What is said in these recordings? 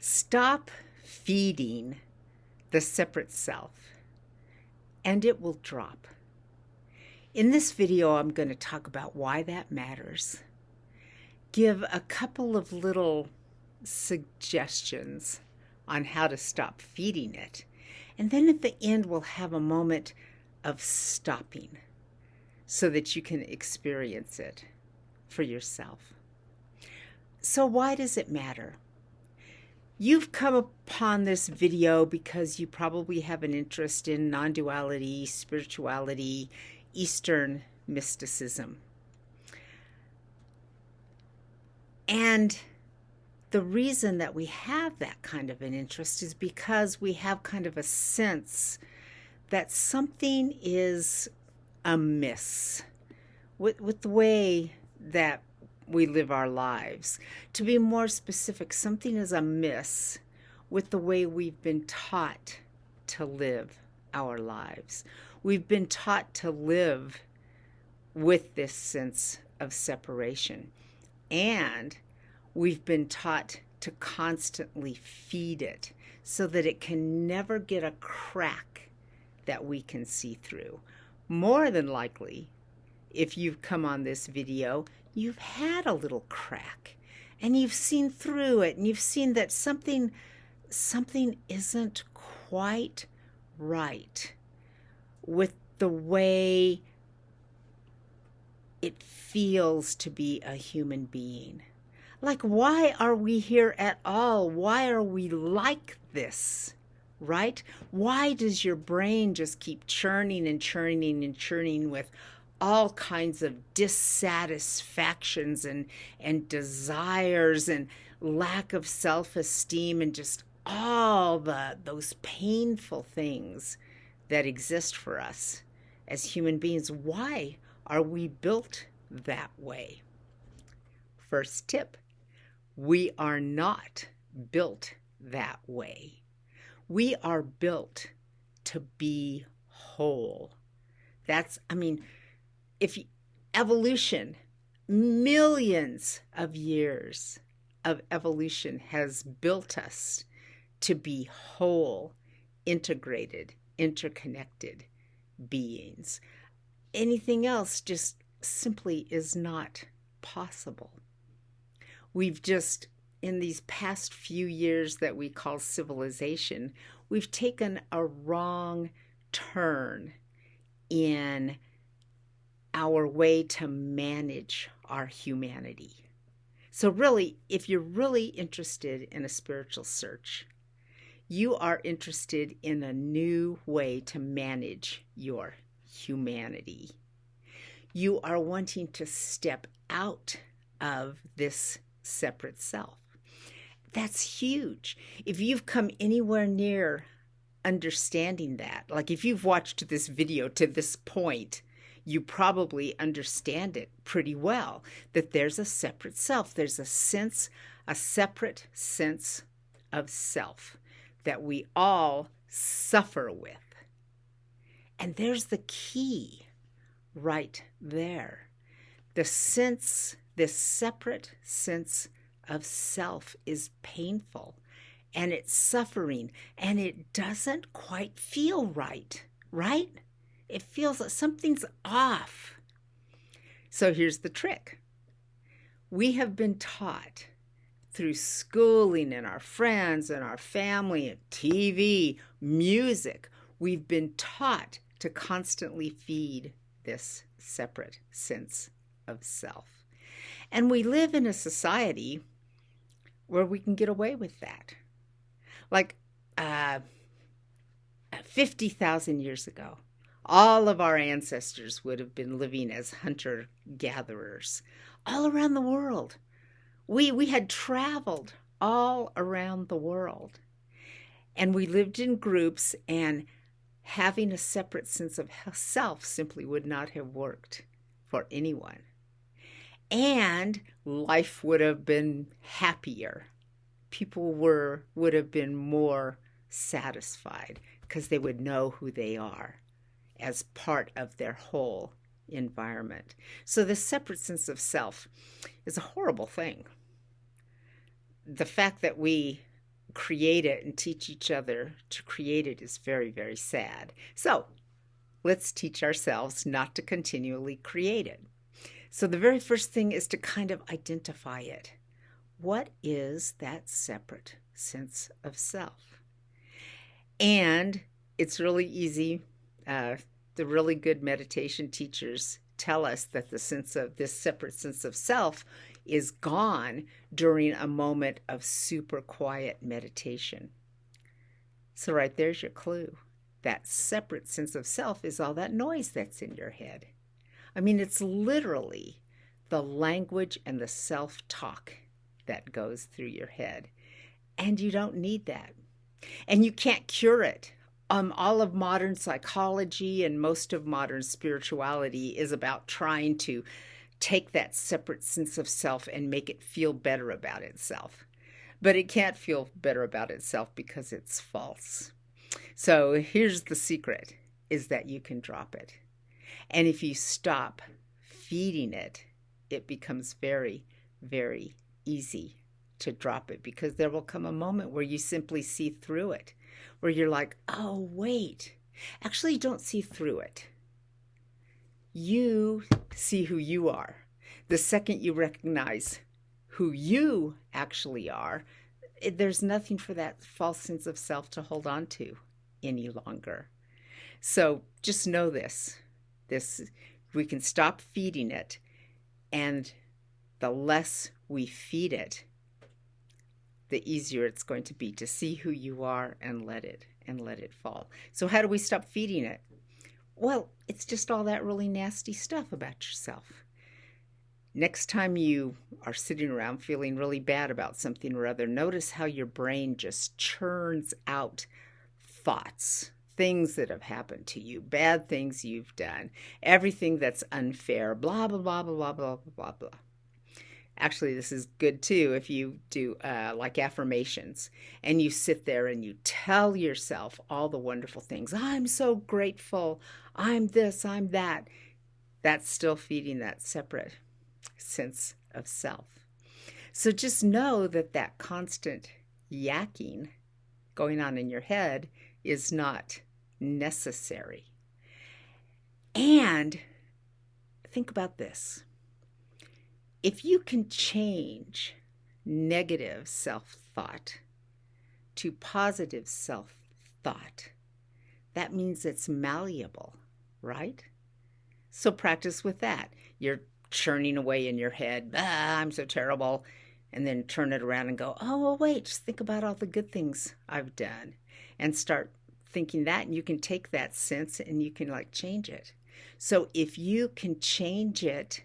Stop feeding the separate self, and it will drop. In this video, I'm going to talk about why that matters, give a couple of little suggestions on how to stop feeding it, and then at the end, we'll have a moment of stopping so that you can experience it for yourself. So why does it matter? You've come upon this video because you probably have an interest in non-duality, spirituality, Eastern mysticism. And the reason that we have that kind of an interest is because we have kind of a sense that something is amiss with the way that we live our lives. To be more specific, something is amiss with the way we've been taught to live our lives. We've been taught to live with this sense of separation, and we've been taught to constantly feed it so that it can never get a crack that we can see through. More than likely, if you've come on this video, you've had a little crack and you've seen through it, and you've seen that something isn't quite right with the way it feels to be a human being. Like, why are we here at all? Why are we like this? Right? Why does your brain just keep churning and churning and churning with all kinds of dissatisfactions and desires and lack of self-esteem and just all those painful things that exist for us as human beings? Why are we built that way? First tip, we are not built that way. We are built to be whole. If evolution, millions of years of evolution has built us to be whole, integrated, interconnected beings. Anything else just simply is not possible. We've just, in these past few years that we call civilization, we've taken a wrong turn in our way to manage our humanity. So really, if you're really interested in a spiritual search, you are interested in a new way to manage your humanity. You are wanting to step out of this separate self. That's huge. If you've come anywhere near understanding that, like if you've watched this video to this point, you probably understand it pretty well, that there's a separate self. There's a separate sense of self that we all suffer with. And there's the key right there. This separate sense of self is painful, and it's suffering, and it doesn't quite feel right, right? It feels like something's off. So here's the trick. We have been taught through schooling and our friends and our family and TV, music, we've been taught to constantly feed this separate sense of self. And we live in a society where we can get away with that. Like 50,000 years ago, all of our ancestors would have been living as hunter-gatherers all around the world. We had traveled all around the world. And we lived in groups, and having a separate sense of self simply would not have worked for anyone. And life would have been happier. People would have been more satisfied because they would know who they are as part of their whole environment. So the separate sense of self is a horrible thing. The fact that we create it and teach each other to create it is very, very sad. So let's teach ourselves not to continually create it. So the very first thing is to kind of identify it. What is that separate sense of self? And it's really easy. The really good meditation teachers tell us that the sense of this separate sense of self is gone during a moment of super quiet meditation. So right there's your clue. That separate sense of self is all that noise that's in your head. I mean, it's literally the language and the self-talk that goes through your head. And you don't need that. And you can't cure it. All of modern psychology and most of modern spirituality is about trying to take that separate sense of self and make it feel better about itself. But it can't feel better about itself because it's false. So here's the secret, is that you can drop it. And if you stop feeding it, it becomes very, very easy to drop it, because there will come a moment where you simply see through it, where you're like, oh, wait, actually you don't see through it. You see who you are. The second you recognize who you actually are, there's nothing for that false sense of self to hold on to any longer. So just know this, we can stop feeding it, and the less we feed it, the easier it's going to be to see who you are and let it fall. So how do we stop feeding it? Well, it's just all that really nasty stuff about yourself. Next time you are sitting around feeling really bad about something or other, notice how your brain just churns out thoughts, things that have happened to you, bad things you've done, everything that's unfair, blah, blah, blah, blah, blah, blah, blah, blah. Actually, this is good too if you do like affirmations and you sit there and you tell yourself all the wonderful things. I'm so grateful. I'm this, I'm that. That's still feeding that separate sense of self. So just know that that constant yakking going on in your head is not necessary. And think about this. If you can change negative self-thought to positive self-thought, that means it's malleable, right? So practice with that. You're churning away in your head, I'm so terrible, and then turn it around and go, oh, well, wait, just think about all the good things I've done, and start thinking that, and you can take that sense and you can change it. So if you can change it,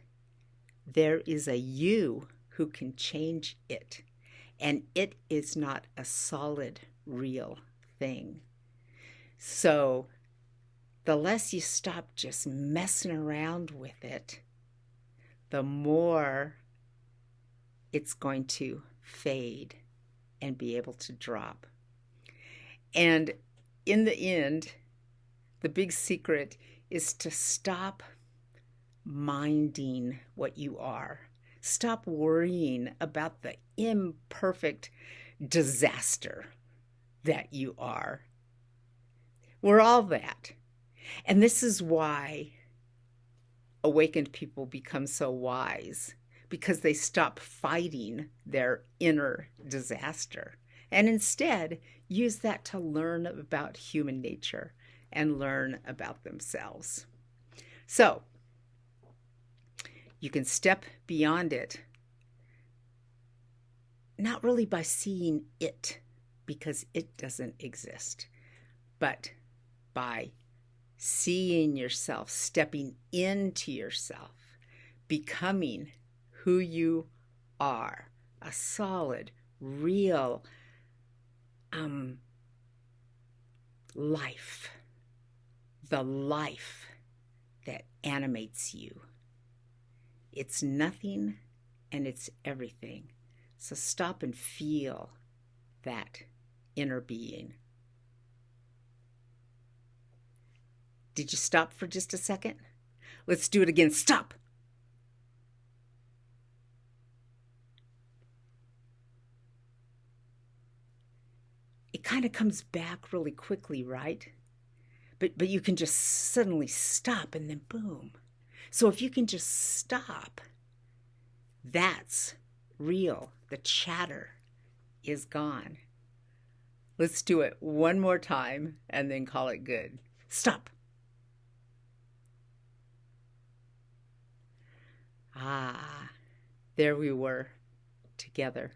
there is a you who can change it, and it is not a solid, real thing. So the less you stop just messing around with it, the more it's going to fade and be able to drop. And in the end, the big secret is to stop minding what you are. Stop worrying about the imperfect disaster that you are. We're all that. And this is why awakened people become so wise, because they stop fighting their inner disaster and instead use that to learn about human nature and learn about themselves. So you can step beyond it, not really by seeing it, because it doesn't exist, but by seeing yourself, stepping into yourself, becoming who you are, a solid, real life, the life that animates you. It's nothing and it's everything. So stop and feel that inner being. Did you stop for just a second? Let's do it again. Stop. kind of comes back really quickly, right? But you can just suddenly stop and then boom. So if you can just stop, that's real. The chatter is gone. Let's do it one more time and then call it good. Stop. Ah, there we were together.